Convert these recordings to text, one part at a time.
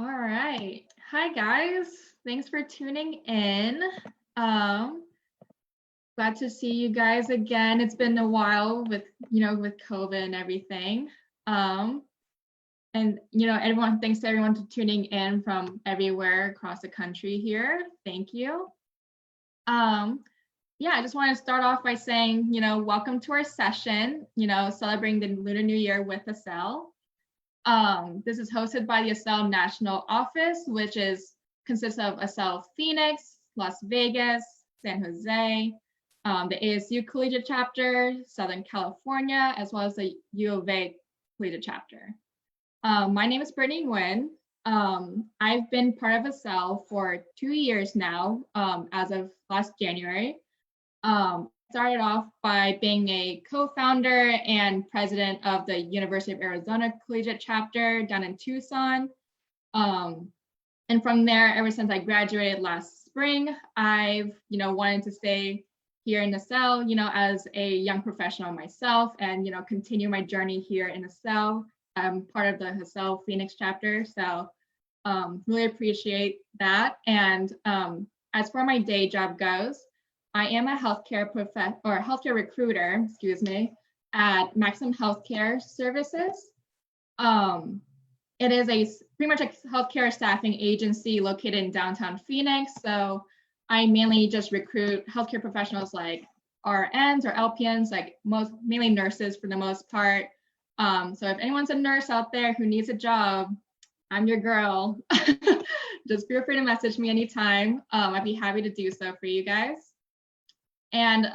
All right. Hi, guys. Thanks for tuning in. Um, Glad to see you guys again. It's been a while with COVID and everything. Um, everyone, thanks to everyone for tuning in from everywhere across the country here. Thank you. Yeah, I just want to start off by saying, welcome to our session, celebrating the Lunar New Year with ACEL. This is hosted by the ACEL National Office, which consists of ACEL Phoenix, Las Vegas, San Jose, the ASU Collegiate Chapter, Southern California, as well as the U of A Collegiate Chapter. My name is Brittany Nguyen. I've been part of ACEL for 2 years now, as of last January. Started off by being a co-founder and president of the University of Arizona Collegiate Chapter down in Tucson. And from there, ever since I graduated last spring, I've, wanted to stay here in ACEL, as a young professional myself and, continue my journey here in ACEL. I'm part of the ACEL Phoenix chapter, so really appreciate that. And as far my day job goes, I am a healthcare recruiter, at Maximum Healthcare Services. It is pretty much a healthcare staffing agency located in downtown Phoenix. So I mainly just recruit healthcare professionals like RNs or LPNs, like mainly nurses for the most part. So if anyone's a nurse out there who needs a job, I'm your girl. Just feel free to message me anytime. I'd be happy to do so for you guys. And,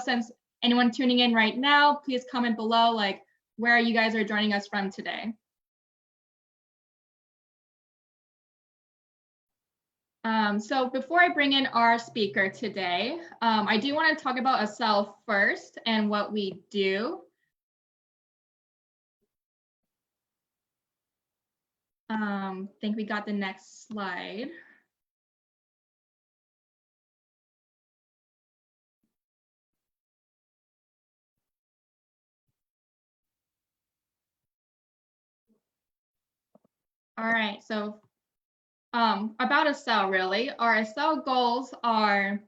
since anyone tuning in right now, please comment below, like, where you guys are joining us from today. So before I bring in our speaker today, I do want to talk about ACEL first and what we do. I think we got the next slide. All right, so about ACEL really, our ACEL goals are,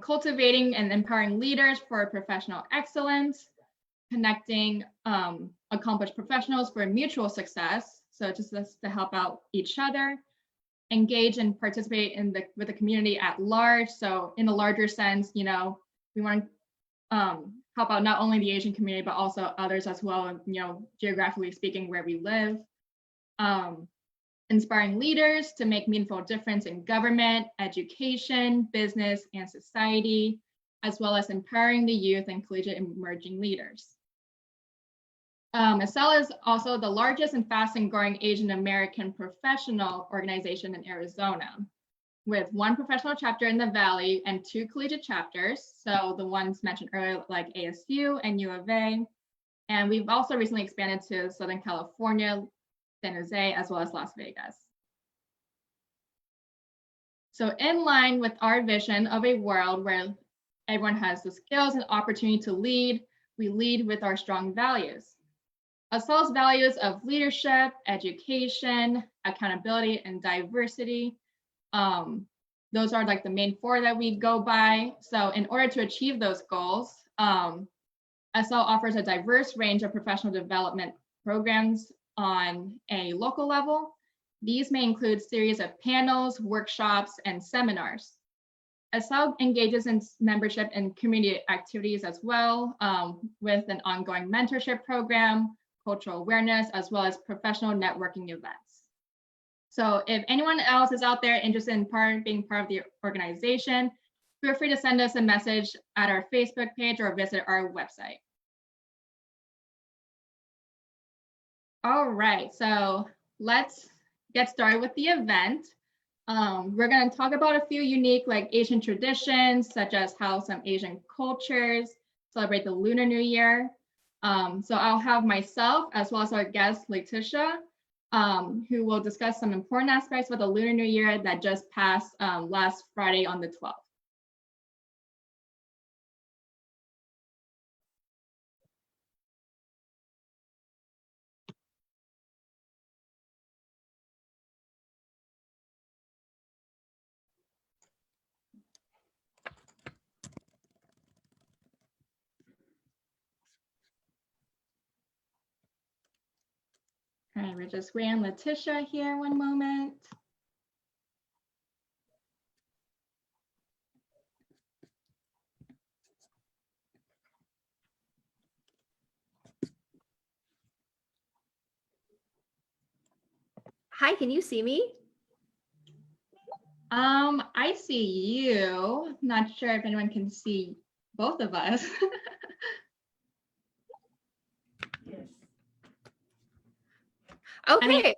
cultivating and empowering leaders for professional excellence, connecting accomplished professionals for mutual success. So just to help out each other, engage and participate with the community at large. So in the larger sense, we want to help out not only the Asian community, but also others as well, geographically speaking, where we live. Inspiring leaders to make meaningful difference in government, education, business, and society, as well as empowering the youth and collegiate emerging leaders. ACEL is also the largest and fastest growing Asian American professional organization in Arizona, with 1 professional chapter in the Valley and 2 collegiate chapters. So the ones mentioned earlier, like ASU and U of A. And we've also recently expanded to Southern California, San Jose, as well as Las Vegas. So in line with our vision of a world where everyone has the skills and opportunity to lead, we lead with our strong values. ACEL's values of leadership, education, accountability, and diversity. Those are like the main 4 that we go by. So in order to achieve those goals, ACEL offers a diverse range of professional development programs on a local level. These may include series of panels, workshops, and seminars. ACEL engages in membership and community activities as well, with an ongoing mentorship program, cultural awareness, as well as professional networking events. So if anyone else is out there interested in being part of the organization, feel free to send us a message at our Facebook page or visit our website. All right, so let's get started with the event. We're going to talk about a few unique Asian traditions, such as how some Asian cultures celebrate the Lunar New Year. So I'll have myself as well as our guest, Letitia, who will discuss some important aspects of the Lunar New Year that just passed last Friday on the 12th. right, we're just waiting on Letitia here one moment. Hi, can you see me? I see you. Not sure if anyone can see both of us. Okay.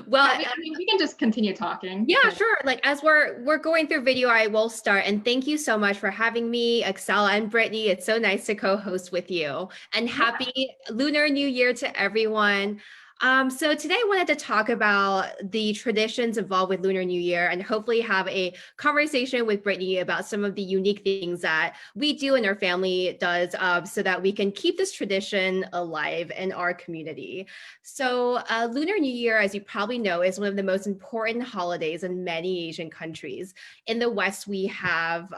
Well, I mean, we can just continue talking. yeah, sure. Like as we're going through video, I will start. And thank you so much for having me, ACEL and Brittany. It's so nice to co-host with you. And happy Lunar New Year to everyone. So today I wanted to talk about the traditions involved with Lunar New Year and hopefully have a conversation with Brittany about some of the unique things that we do and our family does so that we can keep this tradition alive in our community. So Lunar New Year, as you probably know, is one of the most important holidays in many Asian countries. In the West, we have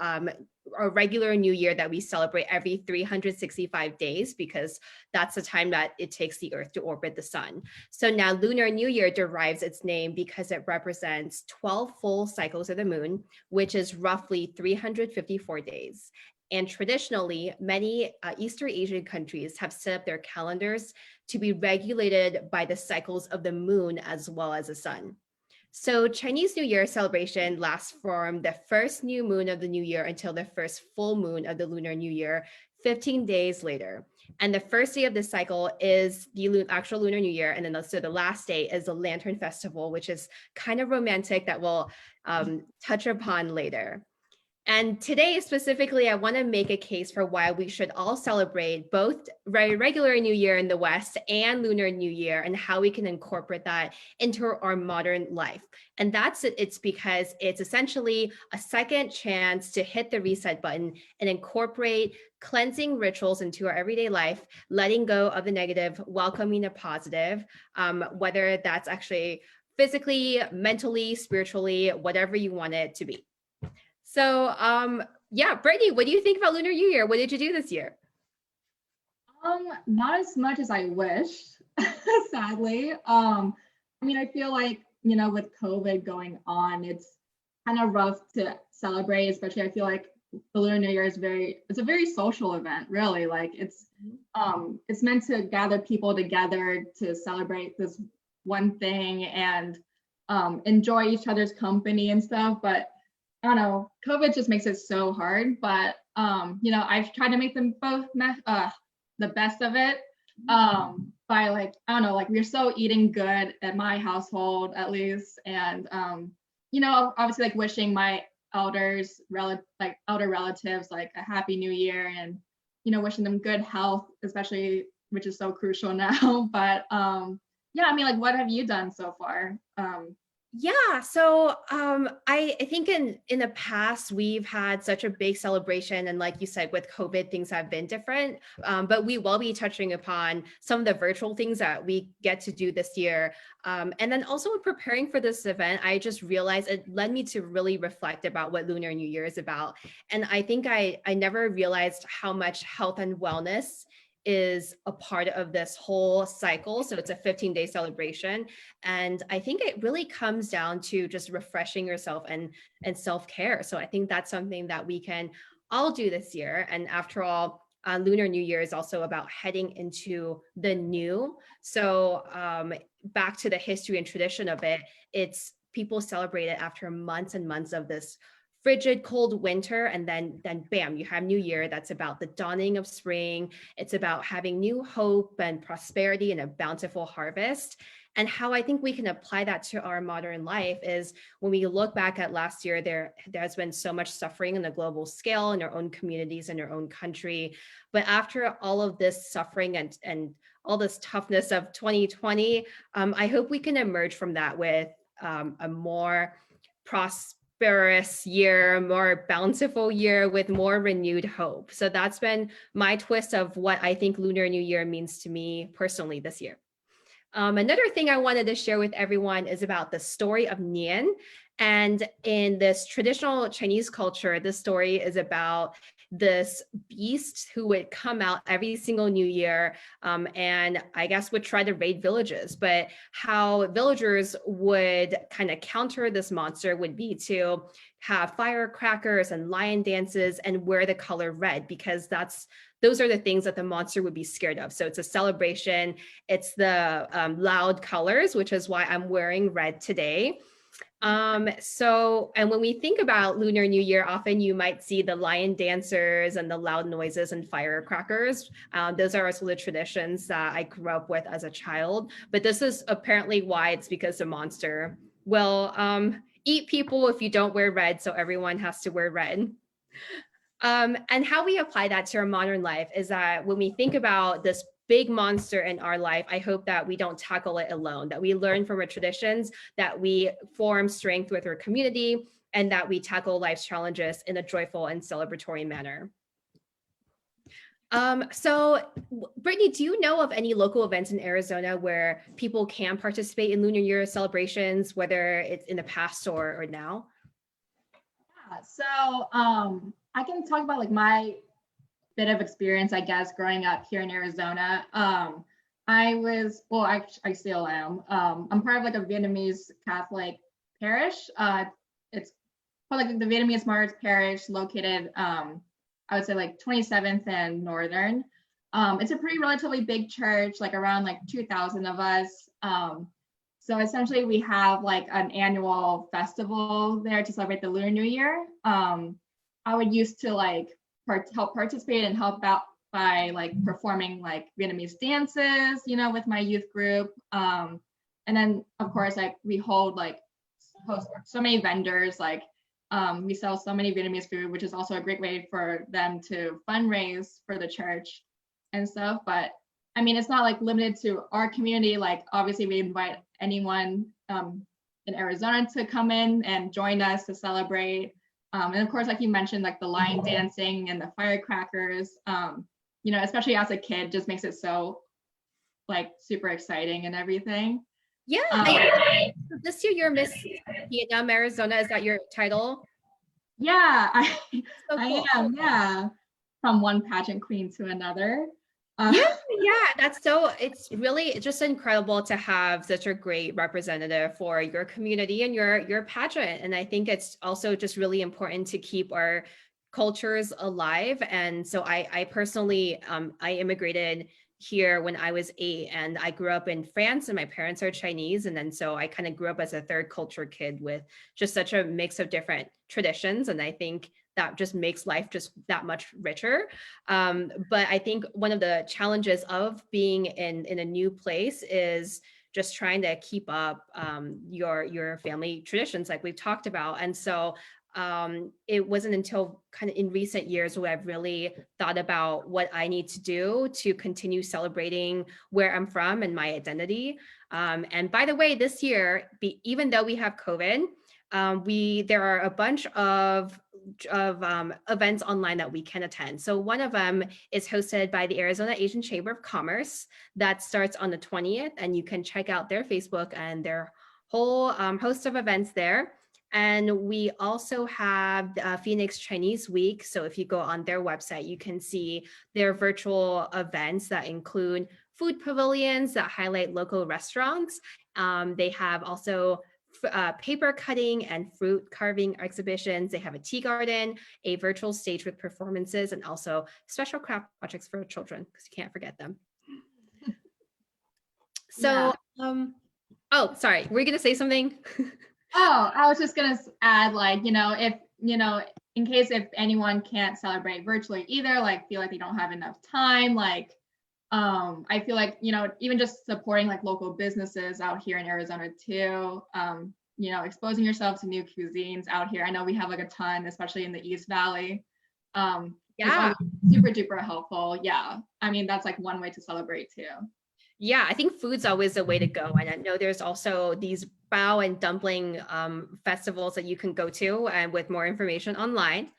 a regular New Year that we celebrate every 365 days because that's the time that it takes the Earth to orbit the sun. So now Lunar New Year derives its name because it represents 12 full cycles of the moon, which is roughly 354 days. And traditionally, many Eastern Asian countries have set up their calendars to be regulated by the cycles of the moon as well as the sun. So Chinese New Year celebration lasts from the first new moon of the new year until the first full moon of the Lunar New Year, 15 days later. And the first day of this cycle is the actual Lunar New Year. And then so the last day is the Lantern Festival, which is kind of romantic that we'll touch upon later. And today specifically, I want to make a case for why we should all celebrate both regular New Year in the West and Lunar New Year and how we can incorporate that into our modern life. And it's because it's essentially a second chance to hit the reset button and incorporate cleansing rituals into our everyday life, letting go of the negative, welcoming the positive, whether that's actually physically, mentally, spiritually, whatever you want it to be. So, yeah, Brittany, what do you think about Lunar New Year? What did you do this year? Not as much as I wished, sadly. I mean, I feel like, with COVID going on, it's kind of rough to celebrate, especially I feel like the Lunar New Year it's a very social event, really. Like it's meant to gather people together to celebrate this one thing and enjoy each other's company and stuff. But I don't know, COVID just makes it so hard, but I've tried to make them both the best of it by like, I don't know, like we're so eating good at my household at least. And obviously like wishing my elder relatives like a happy new year and wishing them good health, especially, which is so crucial now. But yeah, I mean, like what have you done so far? Yeah, so I think in the past we've had such a big celebration, and like you said, with COVID, things have been different. But we will be touching upon some of the virtual things that we get to do this year. And then also in preparing for this event, I just realized it led me to really reflect about what Lunar New Year is about. And I think I never realized how much health and wellness is a part of this whole cycle. So it's a 15-day celebration. And I think it really comes down to just refreshing yourself and self-care. So I think that's something that we can all do this year. And after all, Lunar New Year is also about heading into the new. So back to the history and tradition of it, it's people celebrate it after months and months of this frigid cold winter, and then bam, you have New Year. That's about the dawning of spring. It's about having new hope and prosperity and a bountiful harvest. And how I think we can apply that to our modern life is when we look back at last year, there's been so much suffering on a global scale in our own communities, in our own country. But after all of this suffering and all this toughness of 2020, I hope we can emerge from that with a more prosperous year, more bountiful year with more renewed hope. So that's been my twist of what I think Lunar New Year means to me personally this year. Another thing I wanted to share with everyone is about the story of Nian. And in this traditional Chinese culture, this story is about this beast who would come out every single new year, and I guess would try to raid villages. But how villagers would kind of counter this monster would be to have firecrackers and lion dances and wear the color red, because those are the things that the monster would be scared of. So it's a celebration. It's the loud colors, which is why I'm wearing red today. And when we think about Lunar New Year, often you might see the lion dancers and the loud noises and firecrackers. Those are also the traditions that I grew up with as a child. But this is apparently why. It's because the monster will eat people if you don't wear red. So everyone has to wear red. And how we apply that to our modern life is that when we think about this big monster in our life, I hope that we don't tackle it alone, that we learn from our traditions, that we form strength with our community, and that we tackle life's challenges in a joyful and celebratory manner. So Brittany, do you know of any local events in Arizona where people can participate in Lunar New Year celebrations, whether it's in the past or now? Yeah, so I can talk about like my bit of experience, I guess, growing up here in Arizona. I still am. I'm part of like a Vietnamese Catholic parish. It's called like the Vietnamese Martyrs Parish, located, I would say like 27th and Northern. It's a pretty relatively big church, like around like 2,000 of us. So essentially we have like an annual festival there to celebrate the Lunar New Year. I would used to like help participate and help out by like performing like Vietnamese dances, with my youth group. And then of course, like we host so many vendors, like we sell so many Vietnamese food, which is also a great way for them to fundraise for the church and stuff. But I mean, it's not like limited to our community. Like obviously we invite anyone in Arizona to come in and join us to celebrate. And of course, like you mentioned, like the lion dancing and the firecrackers, especially as a kid, just makes it so like super exciting and everything. Yeah. This year you're Miss Vietnam, Arizona. Is that your title? Yeah, So cool. I am. Yeah, from one pageant queen to another. Yeah, it's really just incredible to have such a great representative for your community and your pageant. And I think it's also just really important to keep our cultures alive. And so I personally, I immigrated here when I was 8, and I grew up in France, and my parents are Chinese. And then so I kind of grew up as a third culture kid with just such a mix of different traditions. And I think that just makes life just that much richer. But I think one of the challenges of being in a new place is just trying to keep up your family traditions, like we've talked about. And so it wasn't until kind of in recent years where I've really thought about what I need to do to continue celebrating where I'm from and my identity. And by the way, this year, even though we have COVID, there are a bunch of events online that we can attend. So one of them is hosted by the Arizona Asian Chamber of Commerce that starts on the 20th, and you can check out their Facebook and their whole host of events there. And we also have Phoenix Chinese Week. So if you go on their website, you can see their virtual events that include food pavilions that highlight local restaurants. They have also paper cutting and fruit carving exhibitions. They have a tea garden, a virtual stage with performances, and also special craft projects for children, because you can't forget them. So, oh, sorry, were you going to say something? Oh, I was just going to add, like, if, in case if anyone can't celebrate virtually either, like feel like they don't have enough time, like, I feel like, even just supporting like local businesses out here in Arizona too, exposing yourself to new cuisines out here. I know we have like a ton, especially in the East Valley. Yeah. Super duper helpful. Yeah. I mean, that's like one way to celebrate too. Yeah, I think food's always a way to go. And I know there's also these bao and dumpling festivals that you can go to, and with more information online.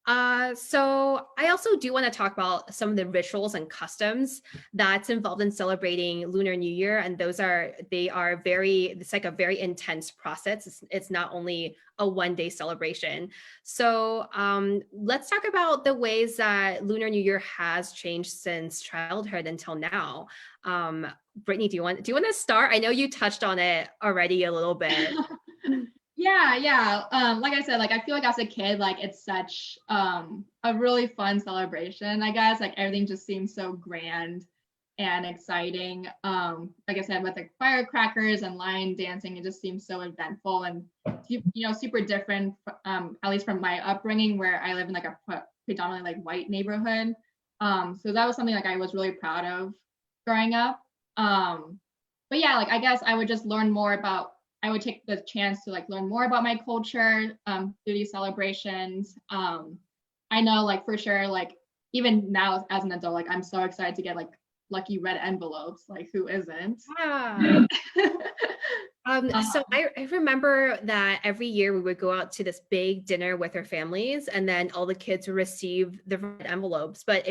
So I also do want to talk about some of the rituals and customs that's involved in celebrating Lunar New Year. And they are it's like a very intense process. It's not only a 1 day celebration. So let's talk about the ways that Lunar New Year has changed since childhood until now. Brittany, do you want to start? I know you touched on it already a little bit. Yeah. Like I said, like I feel like as a kid, like it's such a really fun celebration, I guess. Like everything just seems so grand and exciting. Like I said, with like firecrackers and lion dancing, it just seems so eventful and super different, at least from my upbringing where I live in like a predominantly like white neighborhood. So that was something like I was really proud of growing up. But yeah, like I guess I would just learn more about I would take the chance to like learn more about my culture through these celebrations. I know like for sure, like even now as an adult, like I'm so excited to get like lucky red envelopes. Like who isn't? Yeah. So I remember that every year we would go out to this big dinner with our families, and then all the kids would receive the red envelopes. But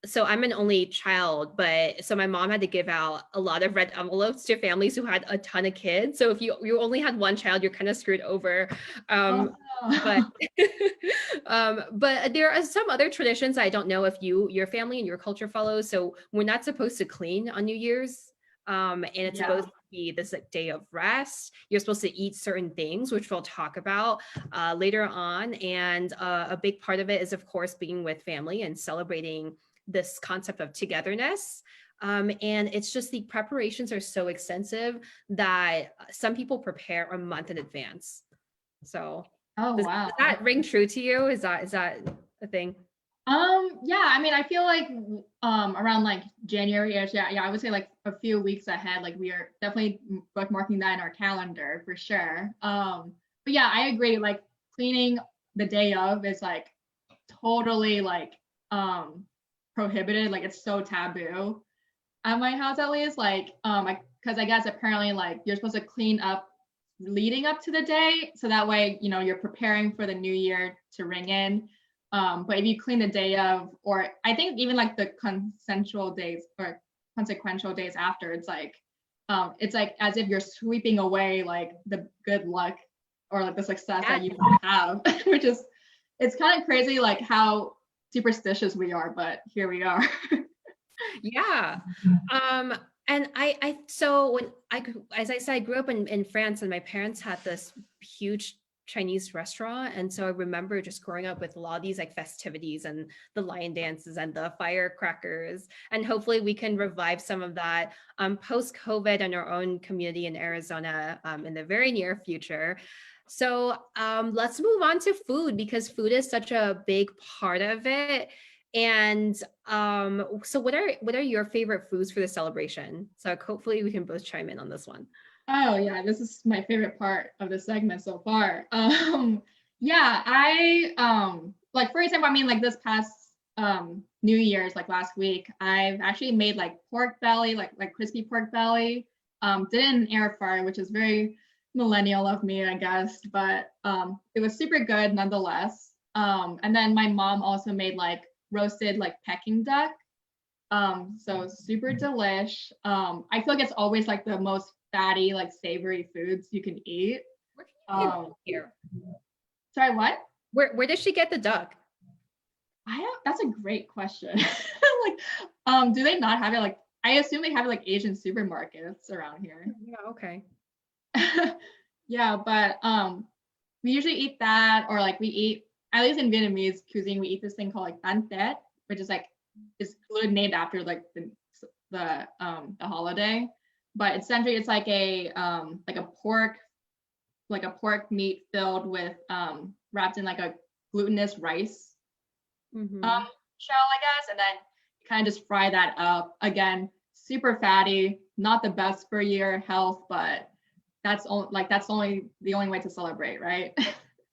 so I'm an only child, but so my mom had to give out a lot of red envelopes to families who had a ton of kids. So if you only had one child, you're kind of screwed over. But but there are some other traditions I don't know if your family and your culture follows. So we're not supposed to clean on New Year's. And it's supposed to be this like day of rest. You're supposed to eat certain things, which we'll talk about later on. And a big part of it is, of course, being with family and celebrating this concept of togetherness. And it's just the preparations are so extensive that some people prepare a month in advance. So does that ring true to you? Is that a thing? Yeah, I mean, I feel like around like January-ish, yeah, I would say like a few weeks ahead, like we are definitely bookmarking that in our calendar for sure. But yeah, I agree. Like cleaning the day of is like totally like prohibited. Like it's so taboo at my house at least. Like because I guess apparently like you're supposed to clean up leading up to the day, so that way you're preparing for the new year to ring in. But if you clean the day of, or I think even like the consensual days or consequential days after, it's like as if you're sweeping away like the good luck or like the success that you have, which is it's kind of crazy like how superstitious we are, but here we are. Yeah. And so as I said, I grew up in France, and my parents had this huge Chinese restaurant. And so I remember just growing up with a lot of these like festivities and the lion dances and the firecrackers. And hopefully we can revive some of that post COVID in our own community in Arizona in the very near future. So let's move on to food, because food is such a big part of it. And so what are your favorite foods for the celebration? So hopefully we can both chime in on this one. Oh yeah, this is my favorite part of the segment so far. Yeah, I like for example, I mean like this past New Year's, like last week, I've actually made like pork belly, like crispy pork belly. Did it in air fryer, which is very millennial of me, I guess, but it was super good nonetheless. And then my mom also made like roasted like Peking duck. So super delish. I feel like it's always like the most fatty, like savory foods you can eat. Where can you get here? Sorry, what? Where does she get the duck? That's a great question. Like, do they not have it? Like, I assume they have it like Asian supermarkets around here. Yeah, okay. Yeah, but we usually eat that, or like we eat, at least in Vietnamese cuisine, we eat this thing called like bánh tét, which is like it's literally named after like the holiday. But essentially it's like a pork meat filled with wrapped in like a glutinous rice shell, I guess, and then you kind of just fry that up. Again, super fatty, not the best for your health, but that's only the only way to celebrate, right?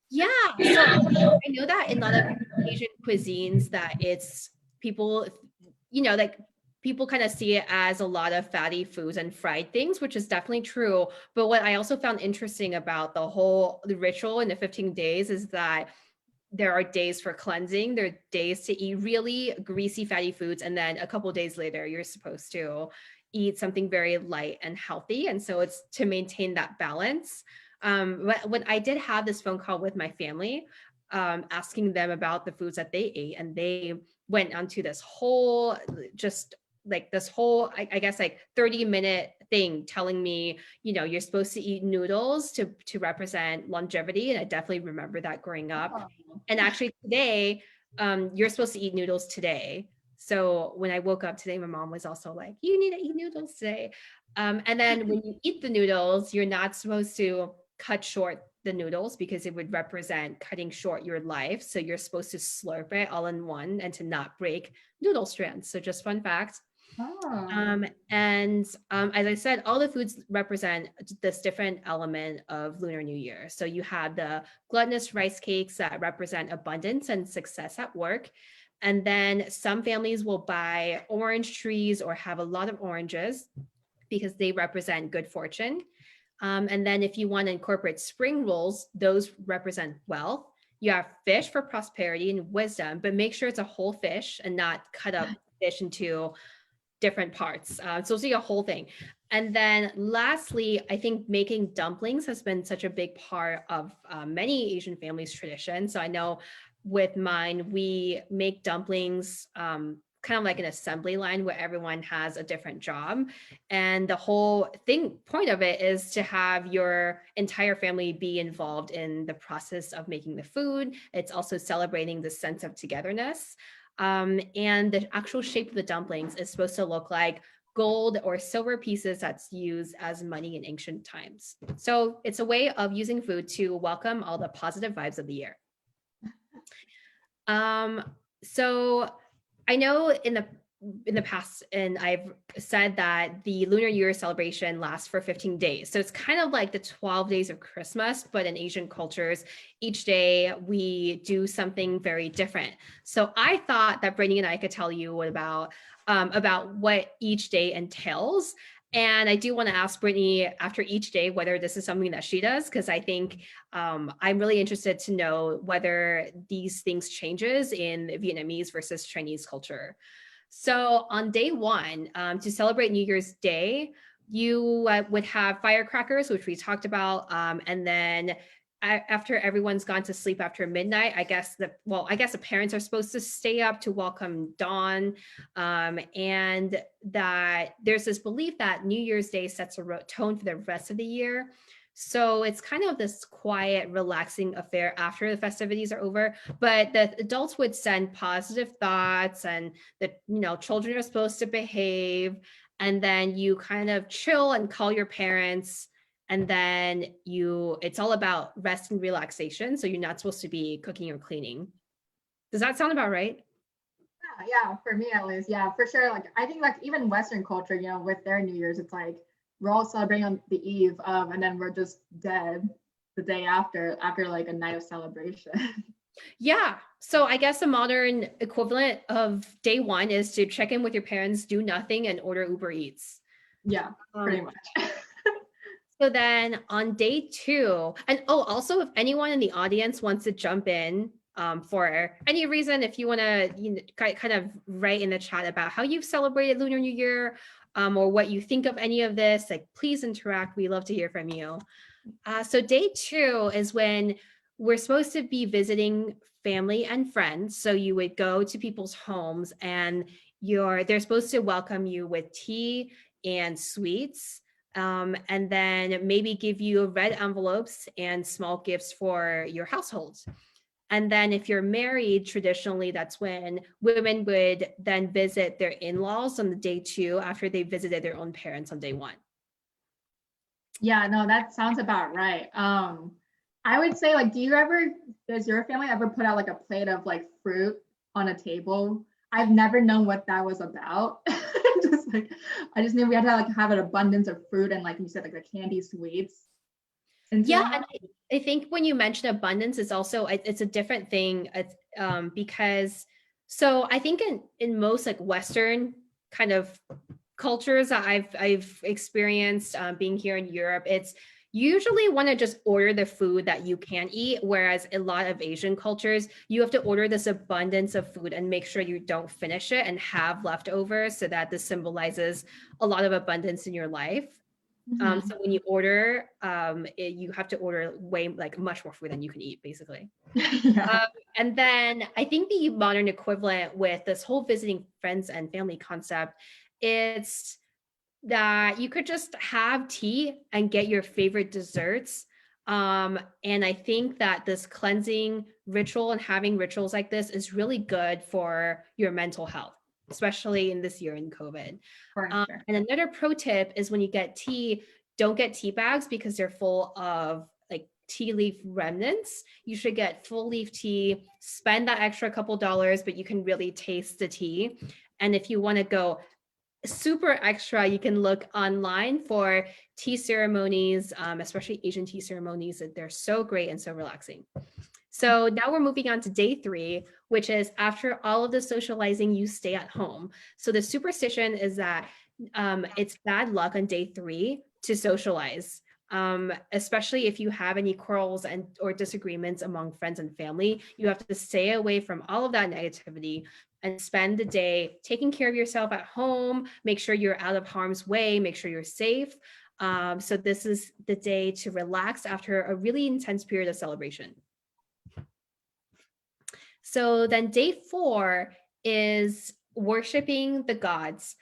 Yeah. So I know that in a lot of Asian cuisines that it's people, like people kind of see it as a lot of fatty foods and fried things, which is definitely true. But what I also found interesting about the ritual in the 15 days is that there are days for cleansing. There are days to eat really greasy, fatty foods. And then a couple of days later, you're supposed to eat something very light and healthy. And so it's to maintain that balance. But when I did have this phone call with my family, asking them about the foods that they ate, and they went onto this whole, just like this whole, I guess like 30-minute thing telling me, you know, you're supposed to eat noodles to represent longevity. And I definitely remember that growing up. Oh. And actually today, you're supposed to eat noodles today. So when I woke up today, my mom was also like, you need to eat noodles today. And then when you eat the noodles, you're not supposed to cut short the noodles because it would represent cutting short your life. So you're supposed to slurp it all in one and to not break noodle strands. So just fun fact. Oh. As I said, all the foods represent this different element of Lunar New Year. So you have the gluttonous rice cakes that represent abundance and success at work. And then some families will buy orange trees or have a lot of oranges because they represent good fortune. And then if you want to incorporate spring rolls, those represent wealth. You have fish for prosperity and wisdom, but make sure it's a whole fish and not cut up fish into different parts. So see a whole thing. And then lastly, I think making dumplings has been such a big part of many Asian families' tradition. So I know with mine, we make dumplings kind of like an assembly line where everyone has a different job. And the whole point of it is to have your entire family be involved in the process of making the food. It's also celebrating the sense of togetherness. And the actual shape of the dumplings is supposed to look like gold or silver pieces that's used as money in ancient times. So it's a way of using food to welcome all the positive vibes of the year. So I know in the past, and I've said that the Lunar New Year celebration lasts for 15 days. So it's kind of like the 12 days of Christmas, but in Asian cultures, each day we do something very different. So I thought that Brittany and I could tell you about what each day entails. And I do want to ask Brittany after each day whether this is something that she does, because I think I'm really interested to know whether these things changes in Vietnamese versus Chinese culture. So on day one, to celebrate New Year's Day, you would have firecrackers, which we talked about, and then after everyone's gone to sleep after midnight, I guess the parents are supposed to stay up to welcome dawn, and that there's this belief that New Year's Day sets a tone for the rest of the year. So it's kind of this quiet, relaxing affair after the festivities are over. But the adults would send positive thoughts, and the children are supposed to behave, and then you kind of chill and call your parents, and then it's all about rest and relaxation. So you're not supposed to be cooking or cleaning. Does that sound about right? Yeah, for me at least, yeah, for sure. Like I think like even Western culture, with their New Year's, it's like we're all celebrating on the eve of, and then we're just dead the day after like a night of celebration. Yeah. So I guess the modern equivalent of day one is to check in with your parents, do nothing, and order Uber Eats. Yeah, pretty much. So then on day two, and also if anyone in the audience wants to jump in for any reason, if you want to kind of write in the chat about how you've celebrated Lunar New Year, or what you think of any of this, like please interact. We love to hear from you. So day two is when we're supposed to be visiting family and friends. So you would go to people's homes, and they're supposed to welcome you with tea and sweets. And then maybe give you red envelopes and small gifts for your household. And then if you're married, traditionally, that's when women would then visit their in-laws on the day two after they visited their own parents on day one. Yeah, no, that sounds about right. I would say like, does your family ever put out like a plate of like fruit on a table? I've never known what that was about. I just knew we had to like have an abundance of fruit and like you said, like the candy sweets. Yeah, and I think when you mention abundance, it's also it's a different thing. Because so I think in most like Western kind of cultures that I've experienced being here in Europe, it's you usually want to just order the food that you can eat, whereas a lot of Asian cultures, you have to order this abundance of food and make sure you don't finish it and have leftovers, so that this symbolizes a lot of abundance in your life. So when you order, you have to order way like much more food than you can eat, basically. Yeah. And then I think the modern equivalent with this whole visiting friends and family concept, it's that you could just have tea and get your favorite desserts. And I think that this cleansing ritual and having rituals like this is really good for your mental health, especially in this year in COVID. For sure. And another pro tip is when you get tea, don't get tea bags because they're full of like tea leaf remnants. You should get full leaf tea, spend that extra couple dollars, but you can really taste the tea. And if you want to go super extra, you can look online for tea ceremonies, especially Asian tea ceremonies. They're so great and so relaxing. So now we're moving on to day 3, which is after all of the socializing, you stay at home. So the superstition is that it's bad luck on day 3 to socialize. Especially if you have any quarrels and or disagreements among friends and family, you have to stay away from all of that negativity and spend the day taking care of yourself at home, make sure you're out of harm's way, make sure you're safe. So this is the day to relax after a really intense period of celebration. So then day 4 is worshiping the gods.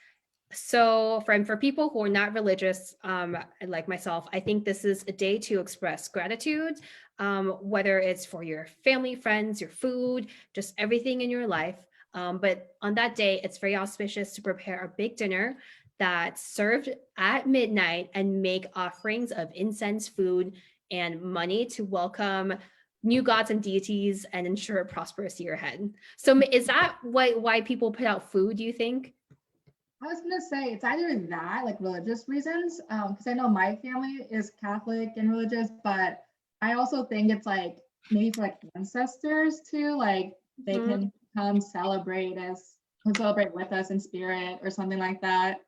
So for people who are not religious, like myself, I think this is a day to express gratitude, whether it's for your family, friends, your food, just everything in your life. But on that day, it's very auspicious to prepare a big dinner that's served at midnight and make offerings of incense, food, and money to welcome new gods and deities and ensure a prosperous year ahead. So is that why people put out food, do you think? I was gonna say it's either that, like religious reasons, because I know my family is Catholic and religious, but I also think it's like maybe for like ancestors too, like they Mhm. can come celebrate with us in spirit or something like that.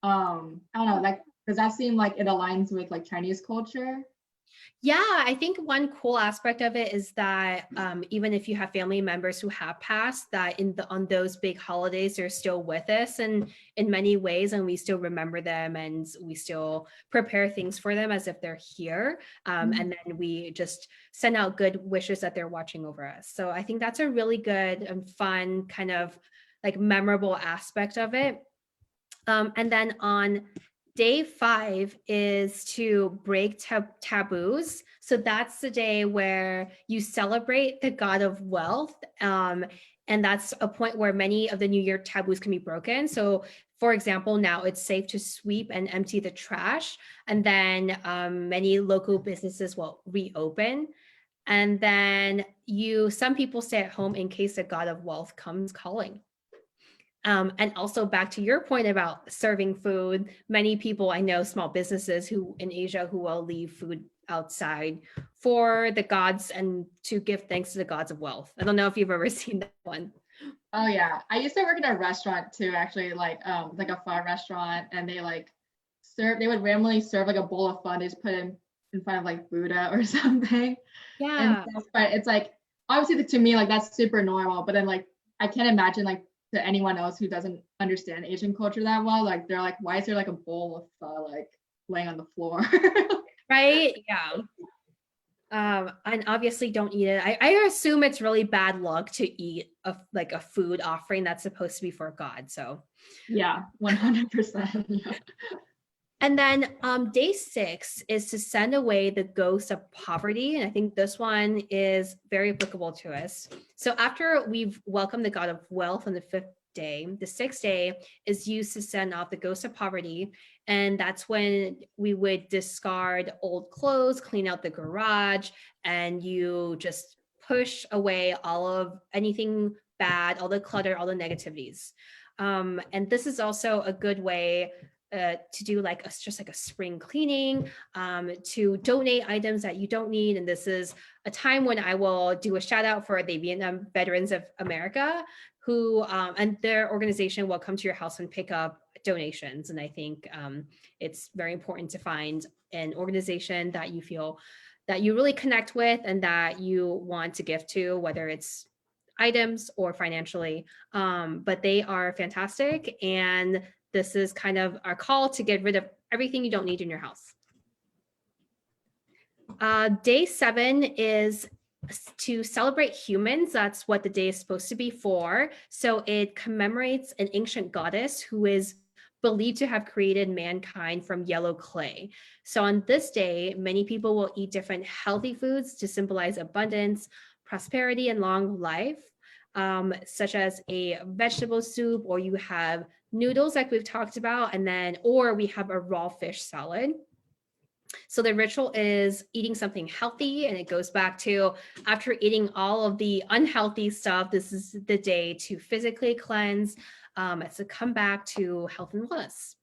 I don't know, like does that seem like it aligns with like Chinese culture? Yeah, I think one cool aspect of it is that even if you have family members who have passed, that on those big holidays, they're still with us and in many ways, and we still remember them and we still prepare things for them as if they're here. And then we just send out good wishes that they're watching over us. So I think that's a really good and fun kind of like memorable aspect of it. And then on day 5 is to break taboos. So that's the day where you celebrate the god of wealth. And that's a point where many of the New Year taboos can be broken. So, for example, now it's safe to sweep and empty the trash. And then many local businesses will reopen. And then some people stay at home in case the god of wealth comes calling. And also back to your point about serving food, many people I know, small businesses who in Asia who will leave food outside for the gods and to give thanks to the gods of wealth. I don't know if you've ever seen that one. Oh yeah, I used to work in a restaurant too, actually, like a pho restaurant, and they would randomly serve like a bowl of pho, they just put in front of like Buddha or something, and Yeah. stuff. But it's like obviously to me like that's super normal, but then like I can't imagine like to anyone else who doesn't understand Asian culture that well, like they're like, why is there like a bowl of pho like laying on the floor? Right. Yeah. And obviously don't eat it. I assume it's really bad luck to eat like a food offering that's supposed to be for God. So Yeah, 100%. Yeah. and then day 6 is to send away the ghost of poverty. And I think this one is very applicable to us. So after we've welcomed the god of wealth on the 5th day, the 6th day is used to send off the ghost of poverty. And that's when we would discard old clothes, clean out the garage, and you just push away all of anything bad, all the clutter, all the negativities. And this is also a good way to do like just like a spring cleaning, to donate items that you don't need. And this is a time when I will do a shout out for the Vietnam Veterans of America, who and their organization will come to your house and pick up donations. And I think it's very important to find an organization that you feel that you really connect with and that you want to give to, whether it's items or financially. But they are fantastic. And this is kind of our call to get rid of everything you don't need in your house. Day 7 is to celebrate humans. That's what the day is supposed to be for. So it commemorates an ancient goddess who is believed to have created mankind from yellow clay. So on this day, many people will eat different healthy foods to symbolize abundance, prosperity, and long life, such as a vegetable soup, or you have noodles like we've talked about, and then, or we have a raw fish salad. So the ritual is eating something healthy, and it goes back to after eating all of the unhealthy stuff, this is the day to physically cleanse, to come back to health and wellness.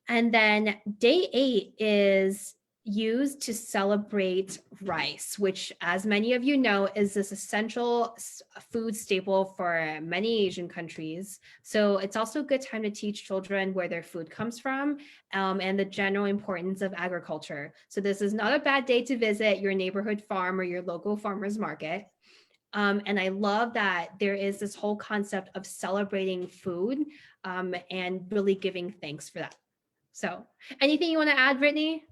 And then day 8 is used to celebrate rice, which, as many of you know, is this essential food staple for many Asian countries. So it's also a good time to teach children where their food comes from, and the general importance of agriculture. So this is not a bad day to visit your neighborhood farm or your local farmer's market. And I love that there is this whole concept of celebrating food, and really giving thanks for that. So anything you want to add, Brittany?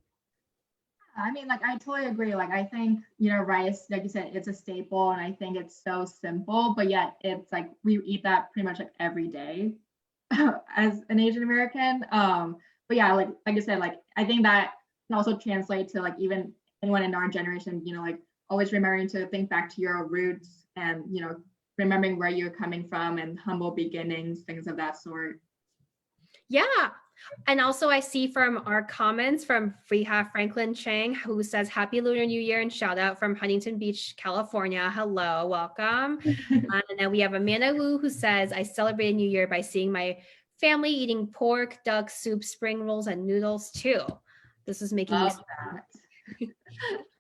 I mean, like, I totally agree. Like, I think, rice, like you said, it's a staple, and I think it's so simple, but yet it's like we eat that pretty much like every day as an Asian American. But yeah, like I said, like I think that can also translate to like even anyone in our generation, like always remembering to think back to your roots and, remembering where you're coming from and humble beginnings, things of that sort. Yeah. And also I see from our comments we have Franklin Chang, who says Happy Lunar New Year and shout out from Huntington Beach, California. Hello, welcome. And then we have Amanda Wu, who says I celebrated New Year by seeing my family eating pork, duck soup, spring rolls, and noodles too. This is making me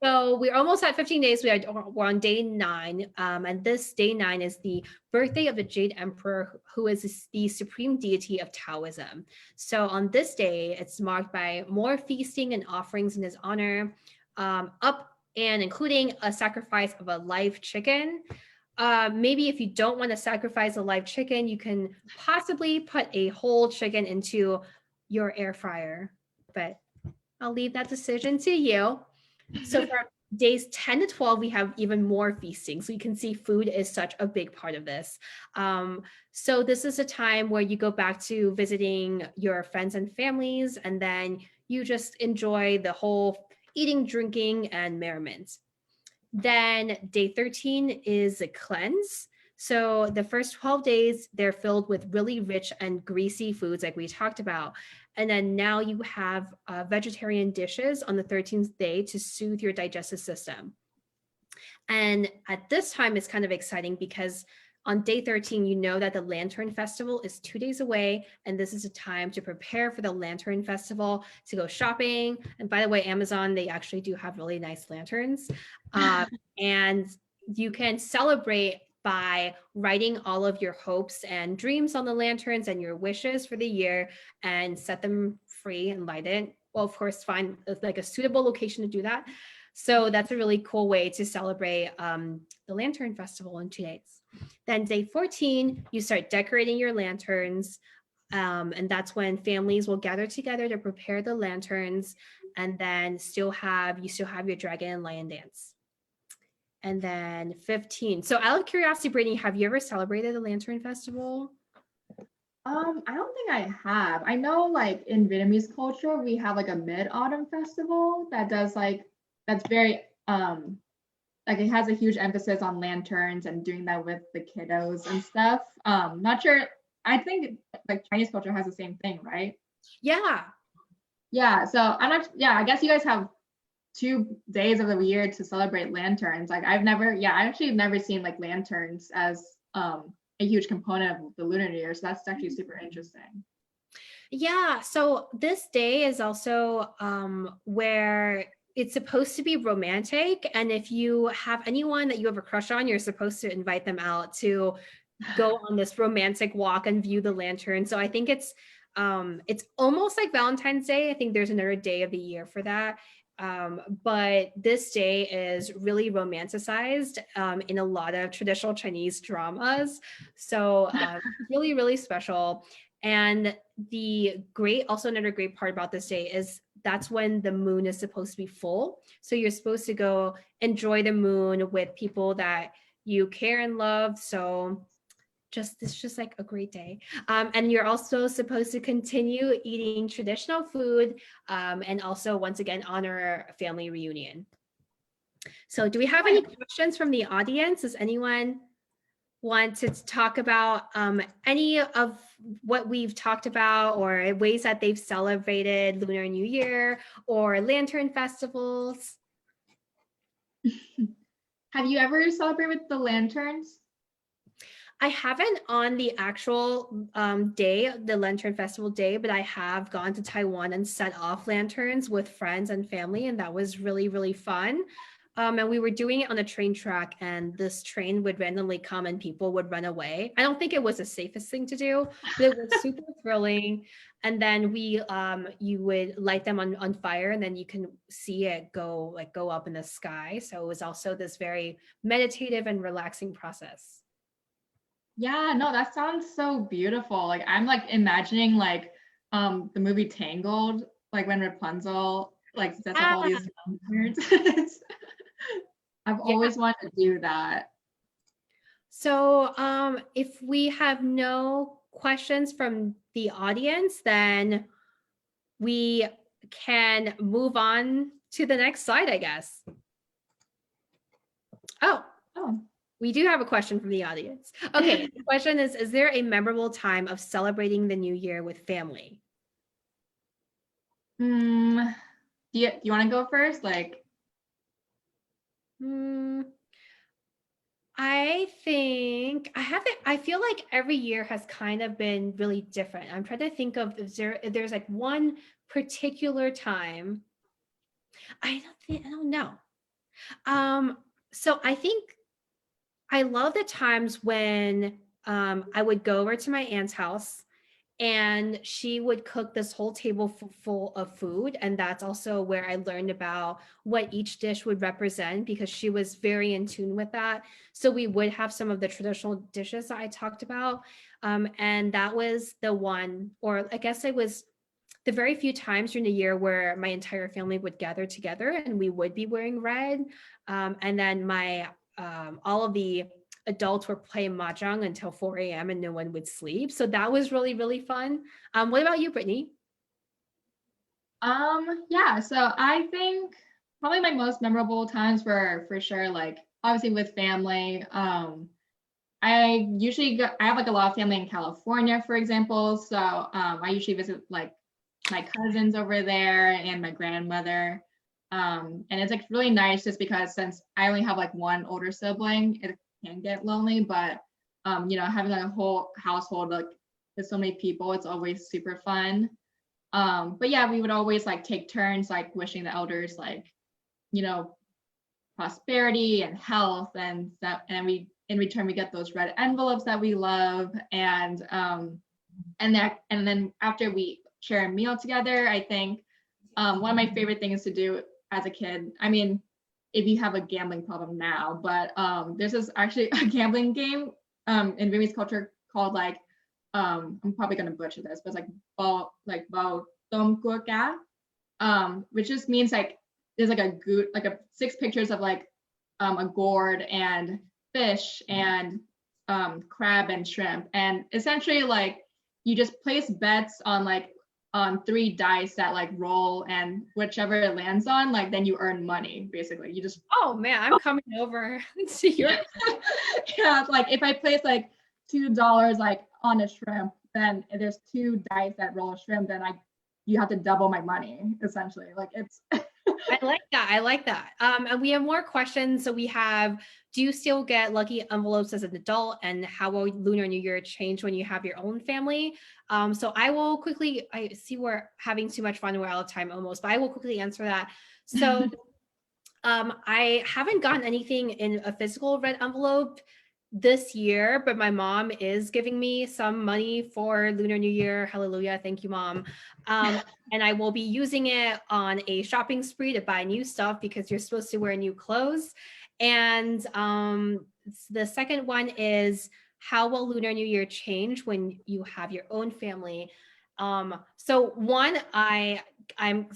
So we're almost at 15 days. We're on day 9. And this day 9 is the birthday of the Jade Emperor, who is the supreme deity of Taoism. So on this day, it's marked by more feasting and offerings in his honor, up and including a sacrifice of a live chicken. Maybe if you don't want to sacrifice a live chicken, you can possibly put a whole chicken into your air fryer, but I'll leave that decision to you. So for days 10 to 12, we have even more feasting. So you can see food is such a big part of this. So this is a time where you go back to visiting your friends and families, and then you just enjoy the whole eating, drinking, and merriment. Then day 13 is a cleanse. So the first 12 days, they're filled with really rich and greasy foods like we talked about. And then now you have vegetarian dishes on the 13th day to soothe your digestive system. And at this time, it's kind of exciting because on day 13, you know that the Lantern Festival is 2 days away. And this is a time to prepare for the Lantern Festival, to go shopping. And by the way, Amazon, they actually do have really nice lanterns. And you can celebrate by writing all of your hopes and dreams on the lanterns and your wishes for the year and set them free and light it. Well, of course, find like a suitable location to do that. So that's a really cool way to celebrate the Lantern Festival in 2 days. Then day 14, you start decorating your lanterns. And that's when families will gather together to prepare the lanterns, and then you still have your dragon and lion dance. And then 15. So out of curiosity, Brittany, have you ever celebrated the Lantern Festival? I don't think I have. I know like in Vietnamese culture, we have like a mid-autumn festival that does that's very like it has a huge emphasis on lanterns and doing that with the kiddos and stuff. Not sure. I think like Chinese culture has the same thing, right? Yeah. Yeah. So I'm not. Yeah, I guess you guys have 2 days of the year to celebrate lanterns. Like I've actually never seen like lanterns as a huge component of the Lunar New Year. So that's actually super interesting. Yeah. So this day is also where it's supposed to be romantic. And if you have anyone that you have a crush on, you're supposed to invite them out to go on this romantic walk and view the lantern. So I think it's It's almost like Valentine's Day. I think there's another day of the year for that. But this day is really romanticized in a lot of traditional Chinese dramas. So really, really special. And also another great part about this day is that's when the moon is supposed to be full. So you're supposed to go enjoy the moon with people that you care and love. So it's just like a great day. And you're also supposed to continue eating traditional food and also once again honor a family reunion. So do we have any questions from the audience? Does anyone want to talk about any of what we've talked about or ways that they've celebrated Lunar New Year or lantern festivals? Have you ever celebrated with the lanterns? I haven't on the actual day, the Lantern Festival day, but I have gone to Taiwan and set off lanterns with friends and family, and that was really, really fun. And we were doing it on a train track, and this train would randomly come and people would run away. I don't think it was the safest thing to do, but it was super thrilling. And then you would light them on fire, and then you can see it go up in the sky. So it was also this very meditative and relaxing process. Yeah, no, that sounds so beautiful. Like I'm like imagining like the movie Tangled, like when Rapunzel like sets up all these lanterns. I've always wanted to do that. So if we have no questions from the audience, then we can move on to the next slide, I guess. Oh. We do have a question from the audience. Okay, the question is there a memorable time of celebrating the new year with family? Do you want to go first? Like, I think I feel like every year has kind of been really different. I'm trying to think of if there's like one particular time. I don't know. So I think I love the times when I would go over to my aunt's house and she would cook this whole table full of food. And that's also where I learned about what each dish would represent because she was very in tune with that. So we would have some of the traditional dishes that I talked about. And that was the one, or I guess it was the very few times during the year where my entire family would gather together and we would be wearing red. And then all of the adults were playing mahjong until 4 a.m. and no one would sleep. So that was really, really fun. What about you, Brittany? Yeah, so I think probably my most memorable times were for sure, like obviously with family. I have like a lot of family in California, for example. So I usually visit like my cousins over there and my grandmother. And it's like really nice just because since I only have like one older sibling, it can get lonely, but having like a whole household like with so many people, it's always super fun. But yeah, we would always like take turns like wishing the elders like, prosperity and health and that, and we in return we get those red envelopes that we love, and then after we share a meal together, I think one of my favorite things to do as a kid, I mean, if you have a gambling problem now, but there's this actually a gambling game in Vietnamese culture called like I'm probably gonna butcher this, but it's like bao tom cua cá, which just means like there's like a 6 pictures of like a gourd and fish and crab and shrimp, and essentially like you just place bets on 3 dice that like roll, and whichever it lands on, like then you earn money. Basically, you just oh man, I'm coming over to your yeah, like if I place like $2 like on a shrimp, then if there's 2 dice that roll a shrimp, then you have to double my money essentially. Like it's I like that. And we have more questions. So we have, do you still get lucky envelopes as an adult, and how will Lunar New Year change when you have your own family? So I will quickly, I see we're having too much fun. We're out of time almost, but I will quickly answer that. So I haven't gotten anything in a physical red envelope this year, but my mom is giving me some money for Lunar New Year. Hallelujah. Thank you, Mom. And I will be using it on a shopping spree to buy new stuff because you're supposed to wear new clothes. And the second one is, how will Lunar New Year change when you have your own family? So one, I'm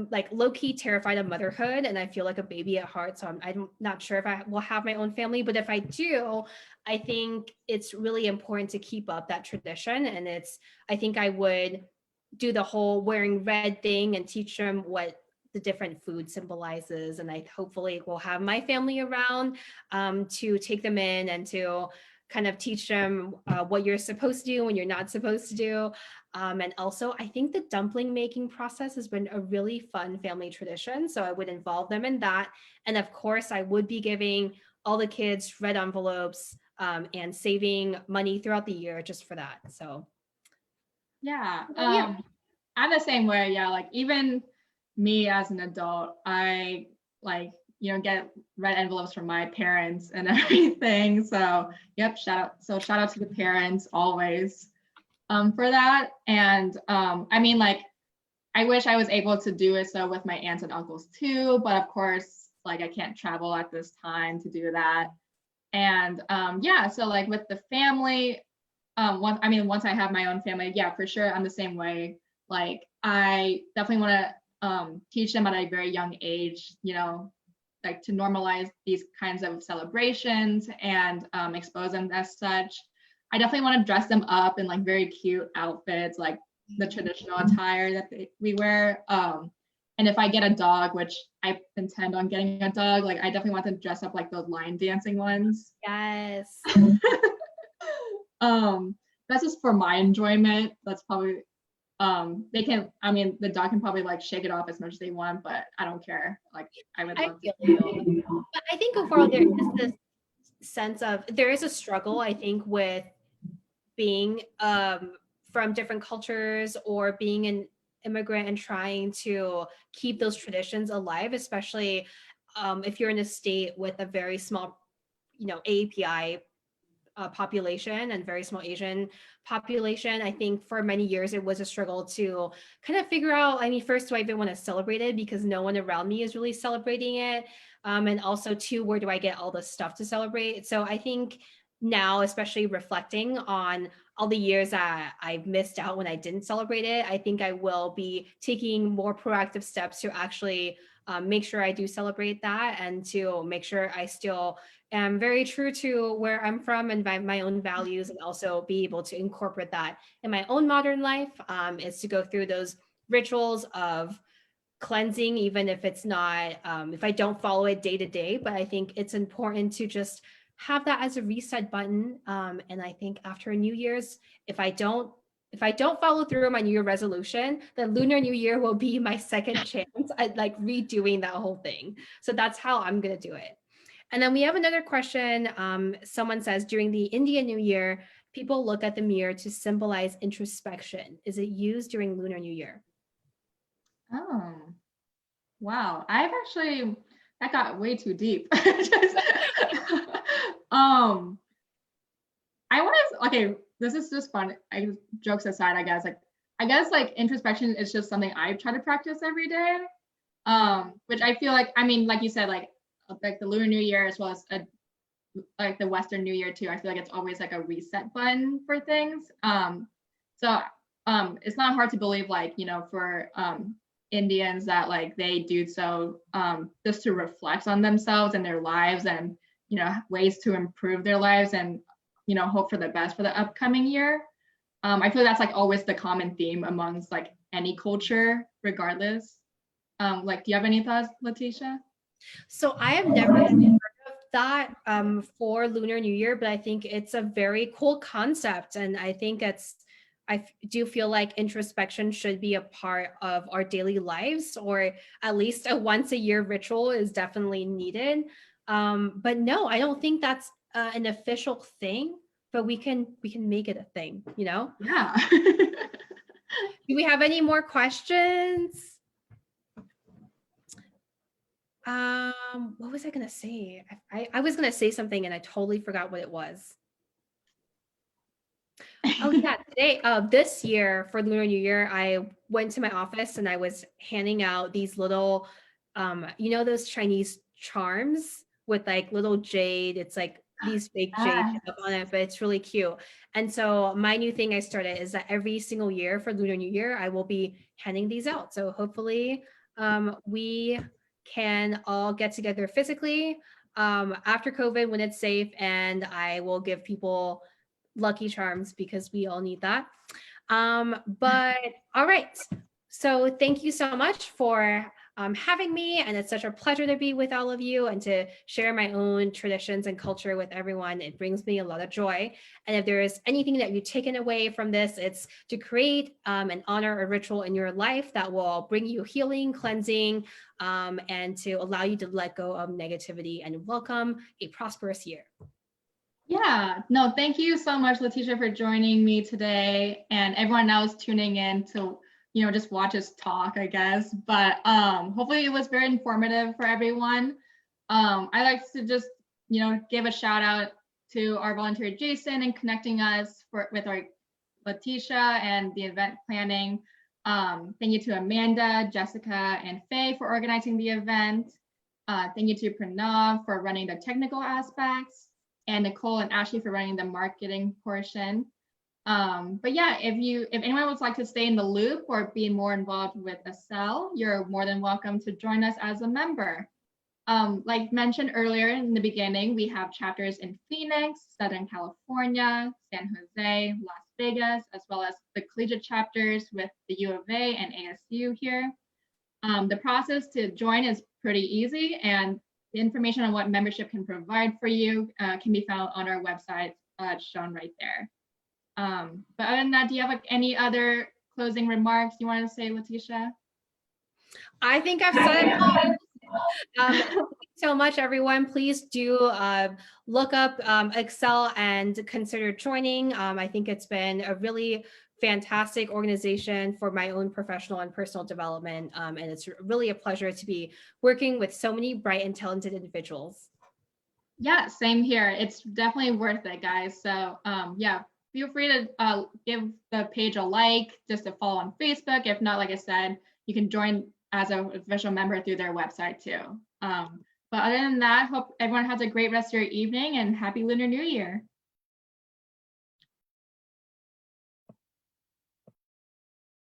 like low-key terrified of motherhood, and I feel like a baby at heart. So I'm not sure if I will have my own family, but if I do, I think it's really important to keep up that tradition. And I think I would do the whole wearing red thing and teach them what the different food symbolizes. And I hopefully will have my family around to take them in and to kind of teach them what you're supposed to do when you're not supposed to do. And also, I think the dumpling making process has been a really fun family tradition. So I would involve them in that. And of course, I would be giving all the kids red envelopes and saving money throughout the year just for that. So Yeah. yeah. I'm the same way. Yeah. Like even me as an adult, I like, get red envelopes from my parents and everything. So yep, shout out to the parents always for that. And I mean, like, I wish I was able to do it so with my aunts and uncles too, but of course, like I can't travel at this time to do that. And yeah, so like with the family, once I have my own family, yeah, for sure, I'm the same way. Like I definitely want to teach them at a very young age, like to normalize these kinds of celebrations and expose them as such. I definitely want to dress them up in like very cute outfits, like the traditional attire that we wear. And if I get a dog, which I intend on getting a dog, like I definitely want to dress up like those line dancing ones. Yes. That's just for my enjoyment. That's probably the dog can probably like shake it off as much as they want, but I don't care. Like I would love feel to you. But I think overall there is this sense of, there is a struggle, I think, with being from different cultures or being an immigrant and trying to keep those traditions alive, especially if you're in a state with a very small, API population and very small Asian population. I think for many years it was a struggle to kind of figure out, I mean, first, do I even want to celebrate it because no one around me is really celebrating it? And also two, where do I get all the stuff to celebrate? So I think now, especially reflecting on all the years that I've missed out when I didn't celebrate it, I think I will be taking more proactive steps to actually make sure I do celebrate that and to make sure I still am very true to where I'm from and my own values, and also be able to incorporate that in my own modern life, is to go through those rituals of cleansing, even if it's not, if I don't follow it day to day, but I think it's important to just have that as a reset button. And I think after New Year's, if I don't follow through on my New Year resolution, then Lunar New Year will be my second chance at like redoing that whole thing. So that's how I'm gonna do it. And then we have another question. Someone says, during the Indian New Year, people look at the mirror to symbolize introspection. Is it used during Lunar New Year? Oh, wow. That got way too deep. I want to, okay, this is just fun. Jokes aside, I guess, like introspection is just something I try to practice every day. Which I feel like, like you said, like the Lunar New Year as well as like the Western New Year too. I feel like it's always like a reset button for things. So it's not hard to believe, like, for Indians that like they do so just to reflect on themselves and their lives and, ways to improve their lives and, hope for the best for the upcoming year. I feel that's like always the common theme amongst like any culture, regardless. Like, do you have any thoughts, Letitia? So I have never heard of that for Lunar New Year, but I think it's a very cool concept. And I think I do feel like introspection should be a part of our daily lives, or at least a once a year ritual is definitely needed. But no, I don't think that's an official thing, but we can make it a thing, Yeah. Do we have any more questions? What was I gonna say? I was gonna say something and I totally forgot what it was. Oh yeah, today, this year for Lunar New Year, I went to my office and I was handing out these little, you know, those Chinese charms with like little jade. It's like these fake jade Ah, up on it, but it's really cute. And so my new thing I started is that every single year for Lunar New Year, I will be handing these out. So hopefully, we can all get together physically after COVID when it's safe, and I will give people Lucky Charms because we all need that. But all right. So thank you so much for having me. And it's such a pleasure to be with all of you and to share my own traditions and culture with everyone. It brings me a lot of joy. And if there is anything that you've taken away from this, it's to create and honor a ritual in your life that will bring you healing, cleansing, and to allow you to let go of negativity and welcome a prosperous year. yeah, no, thank you so much, Letitia, for joining me today, and everyone else tuning in to, just watch us talk, I guess. But hopefully it was very informative for everyone. I like to just, give a shout out to our volunteer Jason and connecting us with our Letitia and the event planning. Thank you to Amanda, Jessica, and Faye for organizing the event. Thank you to Pranav for running the technical aspects, and Nicole and Ashley for running the marketing portion. But yeah, if anyone would like to stay in the loop or be more involved with ACEL, you're more than welcome to join us as a member. Like mentioned earlier in the beginning, we have chapters in Phoenix, Southern California, San Jose, Las Vegas, as well as the collegiate chapters with the U of A and ASU here. The process to join is pretty easy, and the information on what membership can provide for you can be found on our website shown right there. But other than that, do you have any other closing remarks you want to say, Letitia? I think I've said it all. Thank you so much, everyone. Please do look up ACEL and consider joining. I think it's been a really fantastic organization for my own professional and personal development. And it's really a pleasure to be working with so many bright and talented individuals. Yeah, same here. It's definitely worth it, guys. So yeah, feel free to give the page a like, just to follow on Facebook. If not, like I said, you can join as an official member through their website too. But other than that, hope everyone has a great rest of your evening and happy Lunar New Year.